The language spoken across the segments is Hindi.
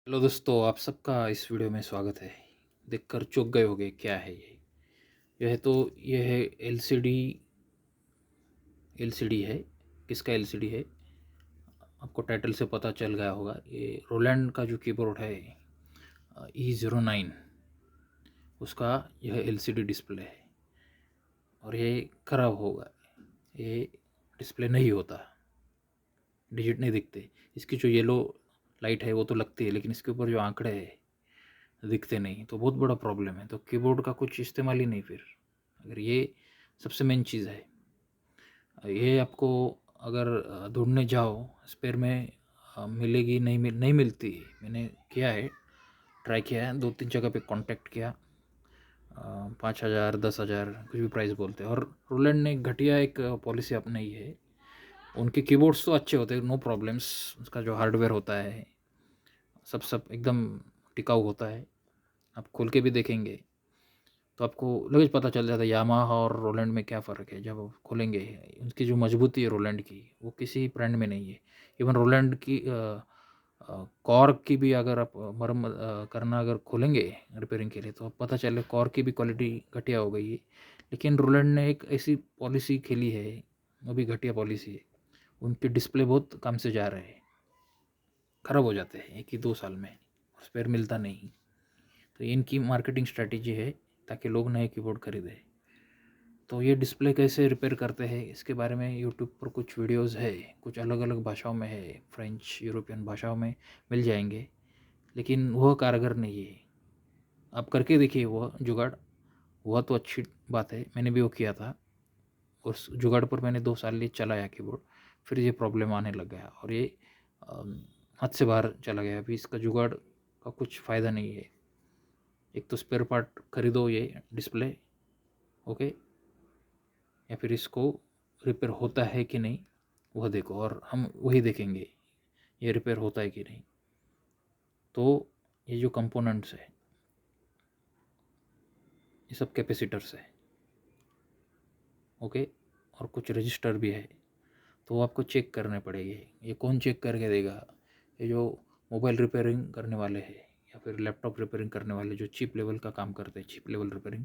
हेलो दोस्तों, आप सबका इस वीडियो में स्वागत है। देखकर चौंक गए होंगे, क्या है ये? यह है एलसीडी। एलसीडी है। किसका एलसीडी है? आपको टाइटल से पता चल गया होगा। ये रोलैंड का जो कीबोर्ड है, E09, उसका यह एलसीडी डिस्प्ले है। और ये खराब होगा। ये डिस्प्ले नहीं होता, डिजिट नहीं दिखते। इसकी जो येलो लाइट है वो तो लगती है, लेकिन इसके ऊपर जो आंकड़े हैं दिखते नहीं। तो बहुत बड़ा प्रॉब्लम है। तो कीबोर्ड का कुछ इस्तेमाल ही नहीं फिर, अगर ये सबसे मेन चीज़ है। ये आपको अगर ढूंढने जाओ स्पेयर में, मिलेगी नहीं मिलती। मैंने किया है, ट्राई किया है, 2-3 जगह पे कांटेक्ट किया। 5,000 10,000 कुछ भी प्राइस बोलते हैं। और रोलैंड ने घटिया एक पॉलिसी अपनाई है। उनके कीबोर्ड्स तो अच्छे होते हैं, नो प्रॉब्लम्स। उसका जो हार्डवेयर होता है सब एकदम टिकाऊ होता है। आप खोल के भी देखेंगे तो आपको लगेज पता चल जाता है यामाहा और रोलैंड में क्या फ़र्क है। जब आप खोलेंगे, उनकी जो मजबूती है रोलैंड की, वो किसी ब्रांड में नहीं है। इवन रोलैंड की कॉर्क की भी अगर आप मरम्मत करना अगर खोलेंगे रिपेयरिंग के लिए, तो पता चले कॉर्क की भी क्वालिटी घटिया हो गई है। लेकिन रोलैंड ने एक ऐसी पॉलिसी खेली है, वो भी घटिया पॉलिसी है। उनके डिस्प्ले बहुत कम से जा रहे हैं, ख़राब हो जाते हैं 1 ही 2 साल में, और स्पेयर मिलता नहीं। तो इनकी मार्केटिंग स्ट्रैटेजी है ताकि लोग नए कीबोर्ड खरीदें। तो ये डिस्प्ले कैसे रिपेयर करते हैं, इसके बारे में यूट्यूब पर कुछ वीडियोस है, कुछ अलग अलग भाषाओं में है, फ्रेंच यूरोपियन भाषाओं में मिल जाएंगे। लेकिन वह कारगर नहीं है। आप करके देखिए वह जुगाड़, हुआ तो अच्छी बात है। मैंने भी वो किया था। उस जुगाड़ पर मैंने 2 साल लिए चलाया कीबोर्ड। फिर ये प्रॉब्लम आने लग गया और ये अम, हद से बाहर चला गया। अभी इसका जुगाड़ का कुछ फ़ायदा नहीं है। एक तो स्पेयर पार्ट खरीदो ये डिस्प्ले, ओके, या फिर इसको रिपेयर होता है कि नहीं वह देखो, और हम वही देखेंगे ये रिपेयर होता है कि नहीं। तो ये जो कंपोनेंट्स है, ये सब कैपेसिटर्स है, ओके, और कुछ रजिस्टर भी है। तो वो आपको चेक करने पड़ेंगे। ये कौन चेक करके देगा? ये जो मोबाइल रिपेयरिंग करने वाले हैं या फिर लैपटॉप रिपेयरिंग करने वाले, जो चीप लेवल का काम करते हैं, चीप लेवल रिपेयरिंग,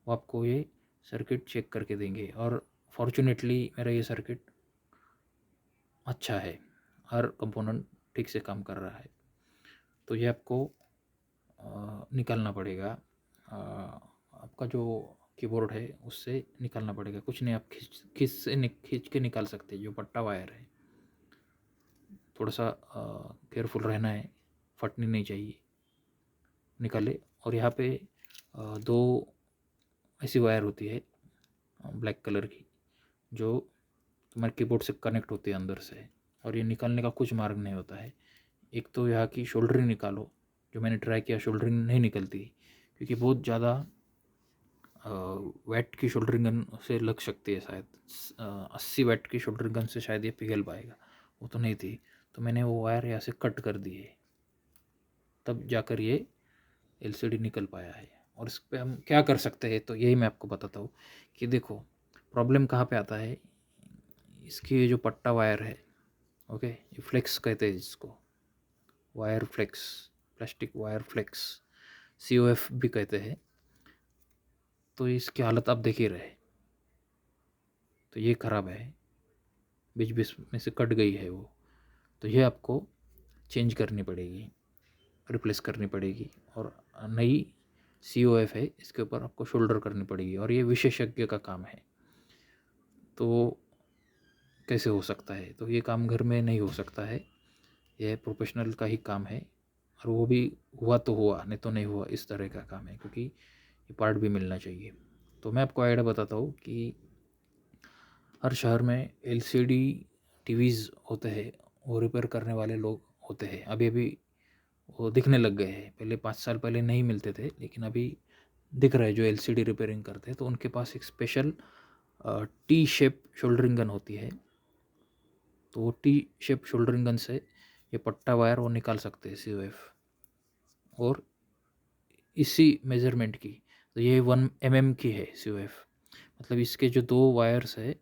वो आपको ये सर्किट चेक करके देंगे। और फॉर्चुनेटली मेरा ये सर्किट अच्छा है, हर कंपोनेंट ठीक से काम कर रहा है। तो ये आपको निकालना पड़ेगा। आपका जो कीबोर्ड है उससे निकालना पड़ेगा। कुछ नहीं, आप खींच के निकाल सकते हैं। जो पट्टा वायर है, थोड़ा सा केयरफुल रहना है, फटनी नहीं चाहिए। निकाले, और यहाँ पे 2 ऐसी वायर होती है ब्लैक कलर की, जो तुम्हारे कीबोर्ड से कनेक्ट होती है अंदर से। और ये निकालने का कुछ मार्ग नहीं होता है। एक तो यहाँ की शोल्डरिंग निकालो। जो मैंने ट्राई किया, शोल्डरिंग नहीं निकलती, क्योंकि बहुत ज़्यादा वैट की शोल्डरिंग गन से लग सकती है शायद। 80 वैट की शोल्डरिंग गन से शायद ये पिघल पाएगा। वो तो नहीं थी, तो मैंने वो वायर यहाँ से कट कर दी है, तब जाकर ये एलसीडी निकल पाया है। और इस पर हम क्या कर सकते हैं, तो यही मैं आपको बताता हूँ कि देखो प्रॉब्लम कहाँ पे आता है। इसकी ये जो पट्टा वायर है, ओके, ये फ्लेक्स कहते हैं इसको, wire flex, plastic wire flex, COF भी कहते हैं। तो इसकी हालत आप देख ही रहे। तो ये ख़राब है, बीच बीच में से कट गई है वो। तो ये आपको चेंज करनी पड़ेगी, रिप्लेस करनी पड़ेगी। और नई COF है, इसके ऊपर आपको शोल्डर करनी पड़ेगी, और ये विशेषज्ञ का काम है। तो कैसे हो सकता है? तो ये काम घर में नहीं हो सकता है, यह प्रोफेशनल का ही काम है। और वो भी हुआ तो हुआ, नहीं तो नहीं हुआ, इस तरह का काम है, क्योंकि ये पार्ट भी मिलना चाहिए। तो मैं आपको आइडिया बताता हूँ कि हर शहर में LCD टीवीज़ होते हैं, वो रिपेयर करने वाले लोग होते हैं। अभी अभी वो दिखने लग गए हैं। पहले 5 साल पहले नहीं मिलते थे, लेकिन अभी दिख रहा है। जो LCD रिपेयरिंग करते हैं, तो उनके पास एक special T shape soldering gun होती है। तो वो टी शेप शोल्डरिंग गन से ये पट्टा वायर वो निकाल सकते हैं COF। और इसी मेज़रमेंट की, तो ये 1 mm की है COF। मतलब इसके जो 2 वायर्स है,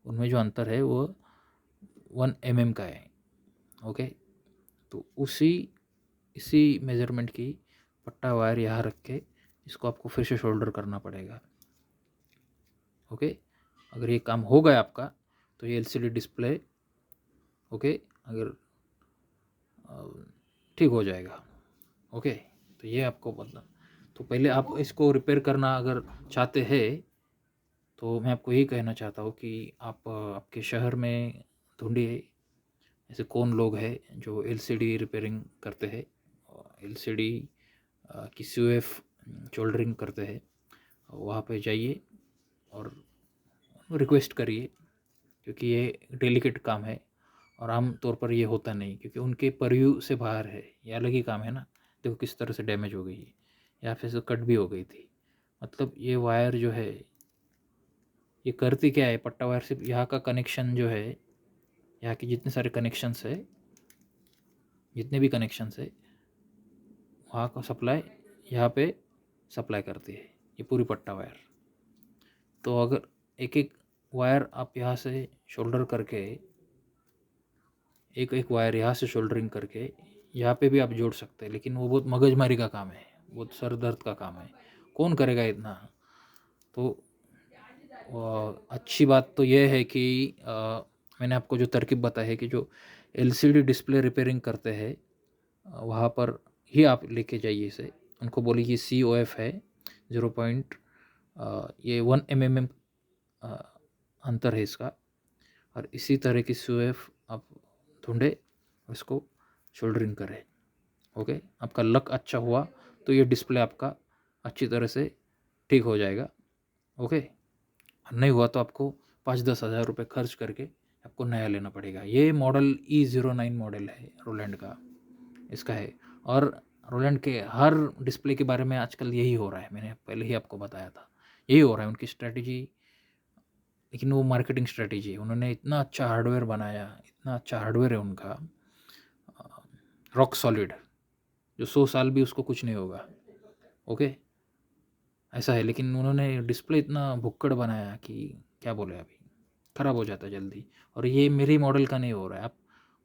उनमें जो अंतर है वो 1 mm का है, ओके। तो उसी इसी मेज़रमेंट की पट्टा वायर यहाँ रख के इसको आपको फिर से शोल्डर करना पड़ेगा। ओके, अगर ये काम हो गया आपका तो ये एलसीडी डिस्प्ले ओके अगर ठीक हो जाएगा। ओके, तो ये आपको मतलब, तो पहले आप इसको रिपेयर करना अगर चाहते हैं तो मैं आपको यही कहना चाहता हूँ कि आप आपके शहर में ढूंढिए ऐसे कौन लोग हैं जो एलसीडी रिपेयरिंग करते हैं, एलसीडी की सीओएफ सोल्डरिंग करते हैं। वहाँ पे जाइए और रिक्वेस्ट करिए, क्योंकि ये डेलिकेट काम है और आम तौर पर ये होता नहीं, क्योंकि उनके परव्यू से बाहर है, ये अलग ही काम है ना। देखो किस तरह से डैमेज हो गई है, या फिर से कट भी हो गई थी। मतलब ये वायर जो है ये करती क्या है, पट्टा वायर सिर्फ यहाँ का कनेक्शन जो है, यहाँ के जितने सारे कनेक्शंस है, जितने भी कनेक्शंस है वहाँ का सप्लाई यहाँ पे सप्लाई करती है ये पूरी पट्टा वायर। तो अगर एक एक वायर आप यहाँ से शोल्डर करके, एक एक वायर यहाँ से शोल्डरिंग करके यहाँ पे भी आप जोड़ सकते हैं, लेकिन वो बहुत मगजमारी का काम है, बहुत सर दर्द का काम है, कौन करेगा इतना। तो अच्छी बात तो ये है कि मैंने आपको जो तरकीब बताई है कि जो एलसीडी डिस्प्ले रिपेयरिंग करते हैं वहाँ पर ही आप लेके जाइए इसे, उनको बोलिए कि COF है 0 पॉइंट ये 1 mm अंतर है इसका, और इसी तरह की COF आप ढूंढे इसको शोल्डरिंग करें। ओके, आपका लक अच्छा हुआ तो ये डिस्प्ले आपका अच्छी तरह से ठीक हो जाएगा। ओके, नहीं हुआ तो आपको 5-10 हज़ार रुपये खर्च करके आपको नया लेना पड़ेगा। ये मॉडल E09 मॉडल है रोलैंड का, इसका है। और रोलैंड के हर डिस्प्ले के बारे में आजकल यही हो रहा है, मैंने पहले ही आपको बताया था, यही हो रहा है उनकी स्ट्रैटेजी। लेकिन वो मार्केटिंग स्ट्रैटेजी है, उन्होंने इतना अच्छा हार्डवेयर बनाया, इतना अच्छा हार्डवेयर है उनका, रॉक सॉलिड, जो 100 साल भी उसको कुछ नहीं होगा। ओके, ऐसा है। लेकिन उन्होंने डिस्प्ले इतना भुक्कड़ बनाया कि क्या बोले, अभी ख़राब हो जाता है जल्दी। और ये मेरी मॉडल का नहीं हो रहा है, आप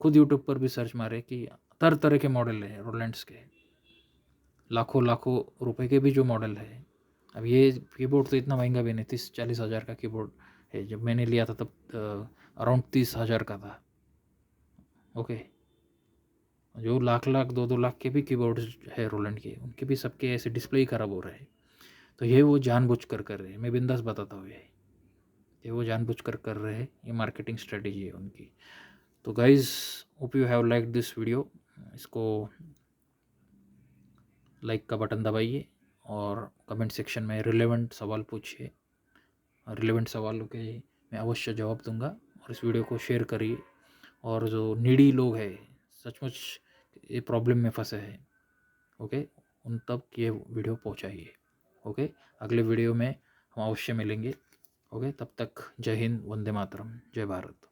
खुद यूट्यूब पर भी सर्च मारे कि तरह तरह के मॉडल हैं रोलैंड्स के, लाखों लाखों रुपए के भी जो मॉडल है। अब ये कीबोर्ड तो इतना महंगा भी नहीं, 30-40 हज़ार का कीबोर्ड है, जब मैंने लिया था तब अराउंड 30 हज़ार का था। ओके, जो लाख लाख 2-2 लाख के भी कीबोर्ड है रोलैंड के, उनके भी सबके ऐसे डिस्प्ले ही ख़राब हो रहे हैं। तो ये वो जानबूझ कर रहे हैं, मैं बिंदास बताता हूँ ये वो जानबूझ कर रहे हैं, ये मार्केटिंग स्ट्रेटेजी है उनकी। तो guys, hope you have like this video, इसको लाइक का बटन दबाइए और कमेंट सेक्शन में रिलेवेंट सवाल पूछिए, रिलेवेंट सवालों के मैं अवश्य जवाब दूंगा। और इस वीडियो को शेयर करिए, और जो नीडी लोग हैं, सचमुच ये प्रॉब्लम में फंसे हैं, ओके, उन तक ये वीडियो पहुंचाइए। ओके, अगले वीडियो में हम अवश्य मिलेंगे। ओके, तब तक जय हिंद, वंदे मातरम, जय भारत।